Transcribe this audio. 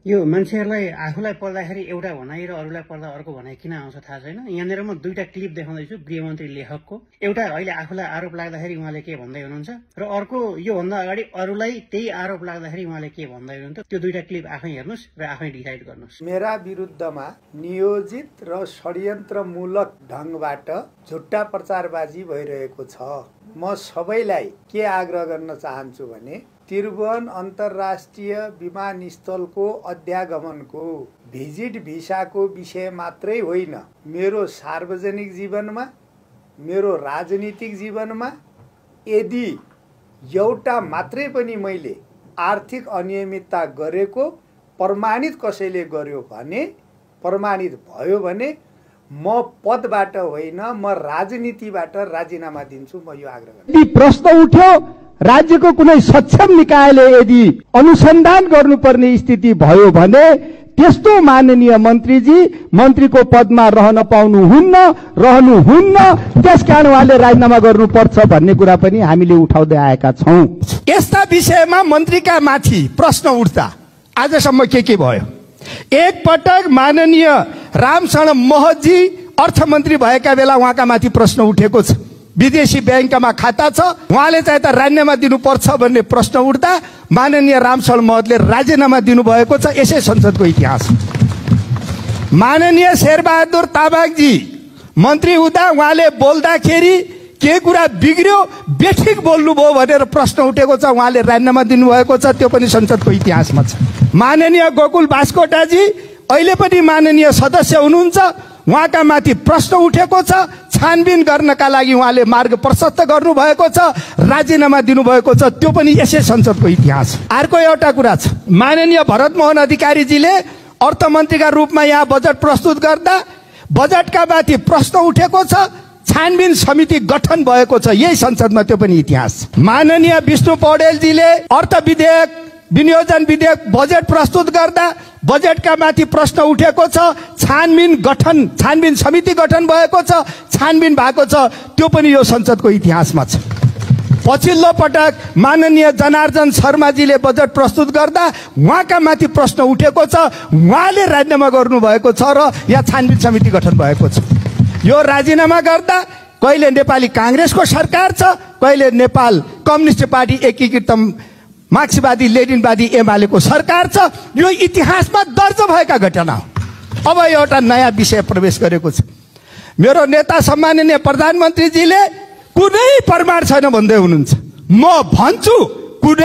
यो मान्छेहरुलाई आफूलाई पर्दाखेरि एउटा भनाइ र अरूलाई पर्दा अर्को भनाइ किन आउँछ थाहा छैन। यहाँनिर म दुईटा क्लिप देखाउँदैछु गृहमन्त्री लेखकको। एउटा अहिले आफूलाई आरोप लाग्दाखेरि उहाँले के भन्दै हुनुहुन्छ र अर्को यो भन्दा अगाडि अरूलाई त्यही आरोप लाग्दाखेरि उहाँले के भन्दै हुनुहुन्छ। त्यो दुईटा क्लिप आफै हेर्नुस् र आफै डिसाइड गर्नुस्। मेरा विरुद्धमा नियोजित र षड्यन्त्रमूलक ढंगबाट झुट्टा प्रचारबाजी भइरहेको छ। म सबैलाई के आग्रह गर्न चाहन्छु भने त्रिभुवन अन्तर्राष्ट्रिय विमानस्थलको अध्यागमनको भिजिट भिसाको विषय मात्रै होइन, मेरो सार्वजनिक जीवनमा, मेरो राजनीतिक जीवनमा यदि एउटा मात्रै पनि मैले आर्थिक अनियमितता गरेको प्रमाणित कसैले गर्यो भने, प्रमाणित भयो भने म पदबाट होइन म राजनीतिबाट राजीनामा दिन्छु। म यो आग्रह गर्छु। यदि प्रश्न उठ्यो राज्यको कुनै सक्षम निकायले यदि अनुसन्धान गर्नुपर्ने स्थिति भयो भने त्यस्तो माननीय मन्त्रीजी मन्त्रीको पदमा रहन रहनुहुन्न, त्यसकारण उहाँले राजीनामा गर्नुपर्छ भन्ने कुरा पनि हामीले उठाउँदै आएका छौं। यस्ता विषयमा मन्त्रीका माथि प्रश्न उठ्दा आजसम्म के भयो? एक पटक माननीय रामशरण महतजी अर्थमन्त्री भएका बेला उहाँका माथि प्रश्न उठेको छ। विदेशी बैंकमा खाता छ, उहाँले चाहिँ त राजीनामा दिनुपर्छ भन्ने प्रश्न उठ्दा माननीय रामशरण महतले राजीनामा दिनुभएको छ। यसै संसदको इतिहास। माननीय शेरबहादुर तामाङजी मन्त्री हुँदा उहाँले बोल्दाखेरि के कुरा बिग्रियो, बेठिक बोल्नुभयो भनेर प्रश्न उठेको छ, उहाँले राजीनामा दिनुभएको छ। त्यो पनि संसदको इतिहासमा छ। माननीय गोकुल बास्कोटाजी अहिले पनि माननीय सदस्य हुनुहुन्छ, उहाँका माथि प्रश्न उठेको छ। छानबिन गर्नका लागि उहाँले मार्ग प्रशस्त गर्नुभएको छ, राजीनामा दिनुभएको छ। त्यो पनि यसै संसदको इतिहास। अर्को एउटा कुरा छ, माननीय भरत मोहन अधिकारीजीले अर्थमन्त्रीका रूपमा यहाँ बजेट प्रस्तुत गर्दा बजेटका माथि प्रश्न उठेको छ, छानबिन समिति गठन भएको छ। यही संसदमा त्यो पनि इतिहास। माननीय विष्णु पौडेलजीले अर्थ विधेयक, विनियोजन विधेयक बजेट प्रस्तुत गर्दा बजेटका माथि प्रश्न उठेको छ, छानबिन समिति गठन भएको छ, छानबिन भएको छ। त्यो पनि यो संसदको इतिहासमा छ। पछिल्लो पटक माननीय जनार्दन शर्माजीले बजेट प्रस्तुत गर्दा उहाँका माथि प्रश्न उठेको छ, उहाँले राजीनामा गर्नुभएको छ र यहाँ छानबिन समिति गठन भएको छ। यो राजीनामा गर्दा कहिले नेपाली कांग्रेसको सरकार छ, कहिले नेपाल कम्युनिस्ट पार्टी एकीकृत मार्क्सवादी लेनिनवादी एमालेको सरकार छ। यो इतिहासमा दर्ज भएका घटना हो। अब एउटा नयाँ विषय प्रवेश गरेको छ। मेरो नेता सम्माननीय प्रधानमन्त्रीजीले कुनै प्रमाण छैन भन्दै हुनुहुन्छ। म भन्छु कुनै